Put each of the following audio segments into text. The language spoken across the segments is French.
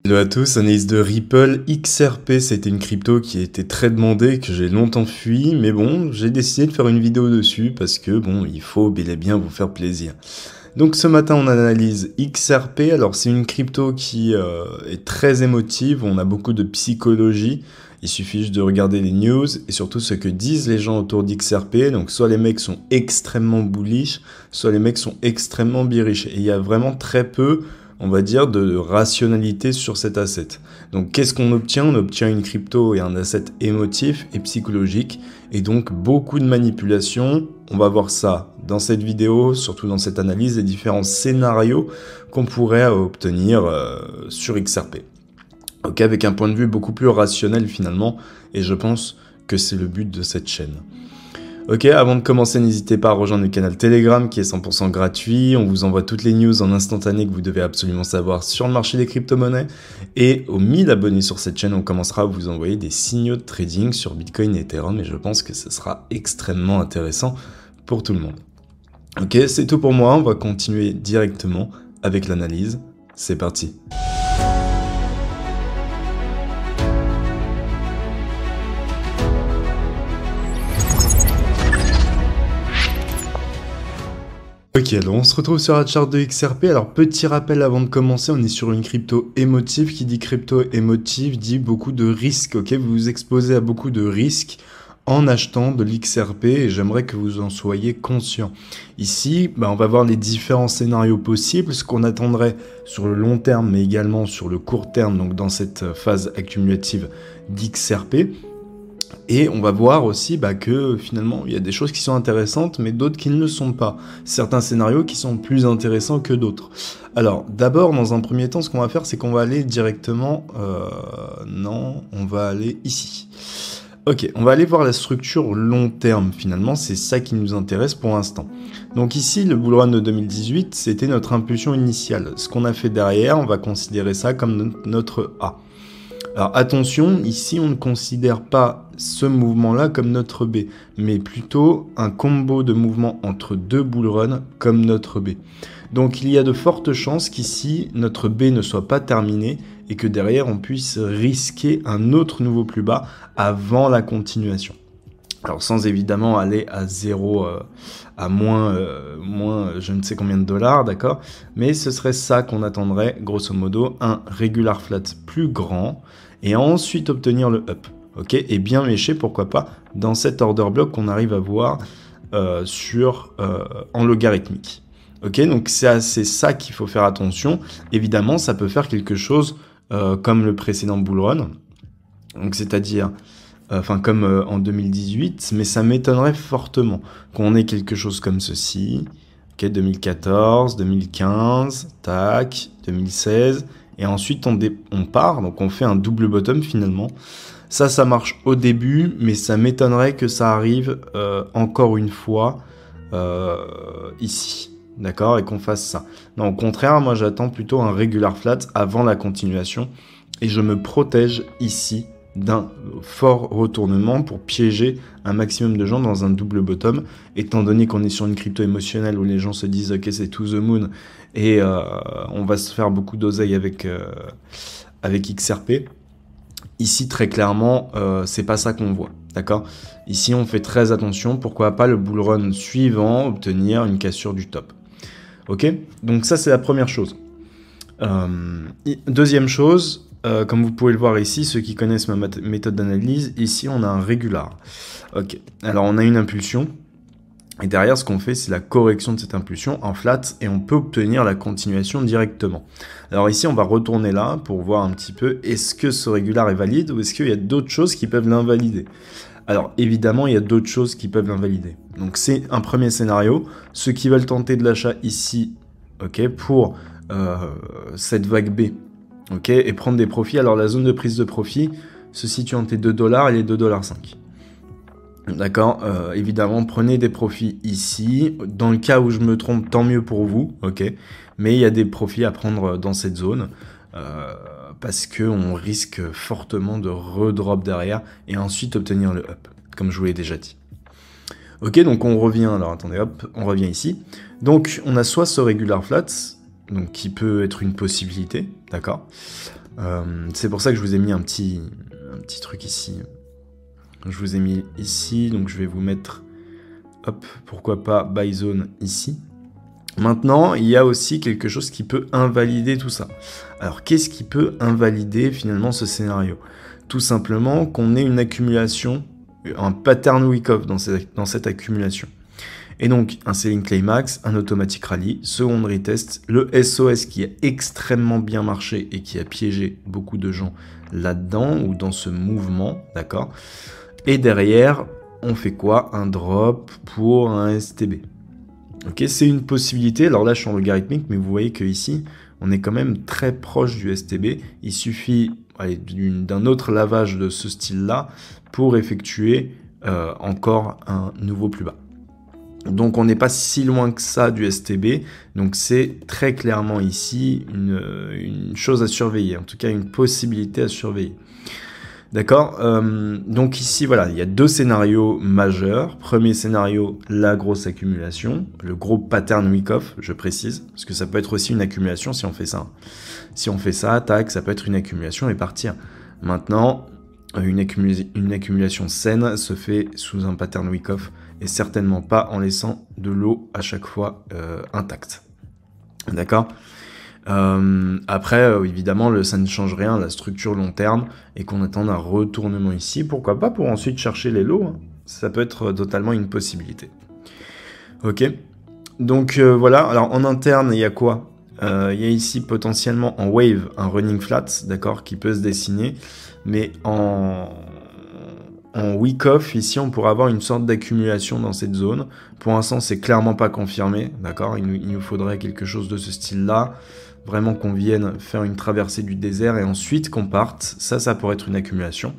Hello à tous, analyse de Ripple XRP, c'était une crypto qui était très demandée, que j'ai longtemps fui, mais bon, j'ai décidé de faire une vidéo dessus parce que bon, il faut bel et bien vous faire plaisir. Donc ce matin on analyse XRP, alors c'est une crypto qui est très émotive, on a beaucoup de psychologie, il suffit juste de regarder les news et surtout ce que disent les gens autour d'XRP, donc soit les mecs sont extrêmement bullish, soit les mecs sont extrêmement bearish, et il y a vraiment très peu, on va dire, de rationalité sur cet asset. Donc qu'est-ce qu'on obtient? On obtient une crypto et un asset émotif et psychologique, et donc beaucoup de manipulation. On va voir ça dans cette vidéo, surtout dans cette analyse, des différents scénarios qu'on pourrait obtenir sur XRP. Ok, avec un point de vue beaucoup plus rationnel finalement, et je pense que c'est le but de cette chaîne. Ok, avant de commencer, n'hésitez pas à rejoindre le canal Telegram qui est 100% gratuit. On vous envoie toutes les news en instantané que vous devez absolument savoir sur le marché des crypto-monnaies. Et aux 1000 abonnés sur cette chaîne, on commencera à vous envoyer des signaux de trading sur Bitcoin et Ethereum. Et je pense que ce sera extrêmement intéressant pour tout le monde. Ok, c'est tout pour moi. On va continuer directement avec l'analyse. C'est parti. Ok, alors on se retrouve sur la charte de XRP. Alors petit rappel avant de commencer, on est sur une crypto émotive. Qui dit crypto émotive dit beaucoup de risques. Ok, vous vous exposez à beaucoup de risques en achetant de l'XRP et j'aimerais que vous en soyez conscient. Ici, on va voir les différents scénarios possibles, ce qu'on attendrait sur le long terme mais également sur le court terme, donc dans cette phase accumulative d'XRP. Et on va voir aussi que finalement, il y a des choses qui sont intéressantes, mais d'autres qui ne le sont pas. Certains scénarios qui sont plus intéressants que d'autres. Alors, d'abord, dans un premier temps, ce qu'on va faire, c'est qu'on va aller directement... non, on va aller ici. Ok, on va aller voir la structure long terme, finalement. C'est ça qui nous intéresse pour l'instant. Donc ici, le bull run de 2018, c'était notre impulsion initiale. Ce qu'on a fait derrière, on va considérer ça comme notre A. Alors attention, ici on ne considère pas ce mouvement-là comme notre B, mais plutôt un combo de mouvements entre deux bull runs comme notre B. Donc il y a de fortes chances qu'ici notre B ne soit pas terminé et que derrière on puisse risquer un autre nouveau plus bas avant la continuation. Alors sans évidemment aller à zéro, à moins je ne sais combien de dollars, d'accord? Mais ce serait ça qu'on attendrait, grosso modo, un regular flat plus grand, et ensuite obtenir le up, ok? Et bien mécher, pourquoi pas, dans cet order block qu'on arrive à voir en logarithmique. Ok, donc c'est ça qu'il faut faire attention. Évidemment, ça peut faire quelque chose comme le précédent bull run, donc c'est-à-dire... comme en 2018, mais ça m'étonnerait fortement qu'on ait quelque chose comme ceci. Ok, 2014, 2015, tac, 2016, et ensuite on part, donc on fait un double bottom finalement. Ça marche au début, mais ça m'étonnerait que ça arrive encore une fois ici. D'accord, et qu'on fasse ça. Non, au contraire, moi j'attends plutôt un regular flat avant la continuation, et je me protège ici d'un fort retournement pour piéger un maximum de gens dans un double bottom, étant donné qu'on est sur une crypto émotionnelle où les gens se disent ok c'est to the moon et on va se faire beaucoup d'oseille avec XRP. Ici très clairement c'est pas ça qu'on voit, d'accord? Ici on fait très attention, pourquoi pas le bull run suivant obtenir une cassure du top. Ok, donc ça c'est la première chose. Deuxième chose, comme vous pouvez le voir ici, ceux qui connaissent ma méthode d'analyse, ici on a un régular. Ok, alors on a une impulsion, et derrière ce qu'on fait c'est la correction de cette impulsion en flat, et on peut obtenir la continuation directement. Alors ici on va retourner là pour voir un petit peu, est-ce que ce régular est valide, ou est-ce qu'il y a d'autres choses qui peuvent l'invalider? Alors évidemment il y a d'autres choses qui peuvent l'invalider. Donc c'est un premier scénario, ceux qui veulent tenter de l'achat ici, ok, pour cette vague B, ok, et prendre des profits. Alors la zone de prise de profit se situe entre les 2 $ et les 2,5 $. D'accord, évidemment, prenez des profits ici. Dans le cas où je me trompe, tant mieux pour vous, ok. Mais il y a des profits à prendre dans cette zone parce qu'on risque fortement de redrop derrière et ensuite obtenir le up, comme je vous l'ai déjà dit. Ok, donc on revient, alors attendez, hop, on revient ici. Donc on a soit ce regular flat, donc qui peut être une possibilité, d'accord? C'est pour ça que je vous ai mis un petit truc ici. Je vous ai mis ici, donc je vais vous mettre, hop, pourquoi pas buy zone ici. Maintenant, il y a aussi quelque chose qui peut invalider tout ça. Alors, qu'est-ce qui peut invalider finalement ce scénario? Tout simplement qu'on ait une accumulation, un pattern wick-off dans cette accumulation. Et donc, un selling climax, un automatic rally, second retest, le SOS qui a extrêmement bien marché et qui a piégé beaucoup de gens là-dedans ou dans ce mouvement, d'accord? Et derrière, on fait quoi? Un drop pour un STB. Ok, c'est une possibilité. Alors là, je suis en logarithmique, mais vous voyez que ici, on est quand même très proche du STB. Il suffit d'un autre lavage de ce style-là pour effectuer encore un nouveau plus bas. Donc on n'est pas si loin que ça du STB, donc c'est très clairement ici une chose à surveiller, en tout cas une possibilité à surveiller. D'accord, donc ici, voilà, il y a deux scénarios majeurs. Premier scénario, la grosse accumulation, le gros pattern wick-off, je précise, parce que ça peut être aussi une accumulation si on fait ça. Si on fait ça, tac, ça peut être une accumulation et partir. Maintenant, une accumulation saine se fait sous un pattern wick-off et certainement pas en laissant de l'eau à chaque fois intacte. D'accord ? Après, évidemment, ça ne change rien, la structure long terme, et qu'on attend un retournement ici, pourquoi pas pour ensuite chercher les lots, hein. Ça peut être totalement une possibilité. Ok, donc voilà, alors en interne, il y a quoi? Il y a ici potentiellement en wave un running flat, d'accord, qui peut se dessiner, mais en wick-off, ici, on pourrait avoir une sorte d'accumulation dans cette zone. Pour l'instant, c'est clairement pas confirmé, d'accord, il nous faudrait quelque chose de ce style-là. Vraiment qu'on vienne faire une traversée du désert et ensuite qu'on parte, ça pourrait être une accumulation,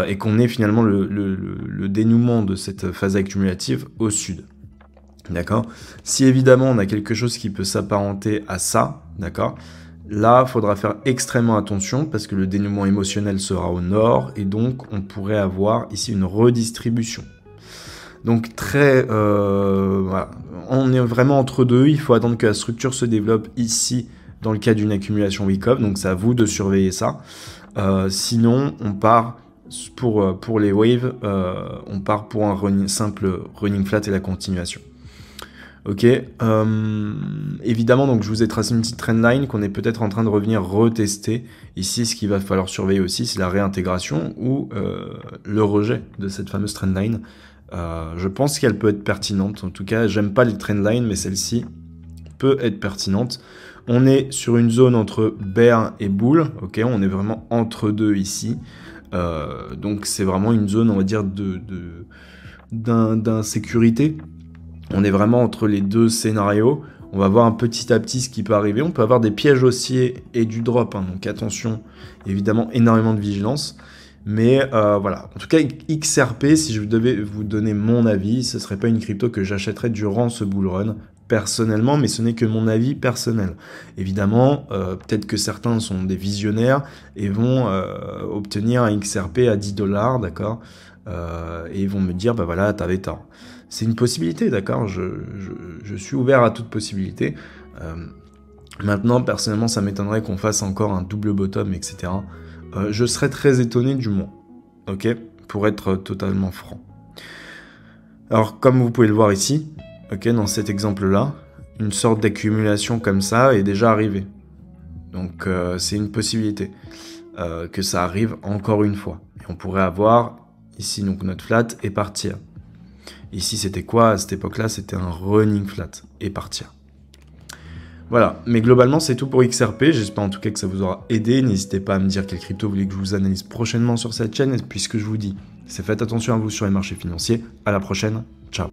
et qu'on ait finalement le dénouement de cette phase accumulative au sud. D'accord? Si évidemment on a quelque chose qui peut s'apparenter à ça, d'accord? Là, il faudra faire extrêmement attention parce que le dénouement émotionnel sera au nord et donc on pourrait avoir ici une redistribution. Donc voilà. On est vraiment entre deux, il faut attendre que la structure se développe ici dans le cas d'une accumulation wick-off, donc c'est à vous de surveiller ça. Sinon, on part pour les waves, on part pour un simple running flat et la continuation. Ok, évidemment, donc je vous ai tracé une petite trendline qu'on est peut-être en train de revenir retester. Ici, ce qu'il va falloir surveiller aussi, c'est la réintégration ou le rejet de cette fameuse trendline. Je pense qu'elle peut être pertinente. En tout cas, j'aime pas les trendlines, mais celle-ci peut être pertinente. On est sur une zone entre bear et bull. Ok, on est vraiment entre deux ici. Donc c'est vraiment une zone, on va dire, d'insécurité. On est vraiment entre les deux scénarios. On va voir un petit à petit ce qui peut arriver. On peut avoir des pièges haussiers et du drop. Hein, donc attention, évidemment, énormément de vigilance. Mais voilà, en tout cas, XRP, si je devais vous donner mon avis, ce ne serait pas une crypto que j'achèterais durant ce bull run, personnellement, mais ce n'est que mon avis personnel. Évidemment, peut-être que certains sont des visionnaires et vont obtenir un XRP à 10$, d'accord, et ils vont me dire, bah voilà, t'avais tort. C'est une possibilité, d'accord, je suis ouvert à toute possibilité. Maintenant, personnellement, ça m'étonnerait qu'on fasse encore un double bottom, etc., je serais très étonné du moins, ok, pour être totalement franc. Alors, comme vous pouvez le voir ici, ok, dans cet exemple-là, une sorte d'accumulation comme ça est déjà arrivée. Donc, c'est une possibilité que ça arrive encore une fois. Et on pourrait avoir ici donc notre flat et partir. Ici, c'était quoi à cette époque-là? C'était un running flat et partir. Voilà, mais globalement c'est tout pour XRP, j'espère en tout cas que ça vous aura aidé, n'hésitez pas à me dire quelle crypto vous voulez que je vous analyse prochainement sur cette chaîne, et puisque je vous dis, c'est faites attention à vous sur les marchés financiers, à la prochaine, ciao.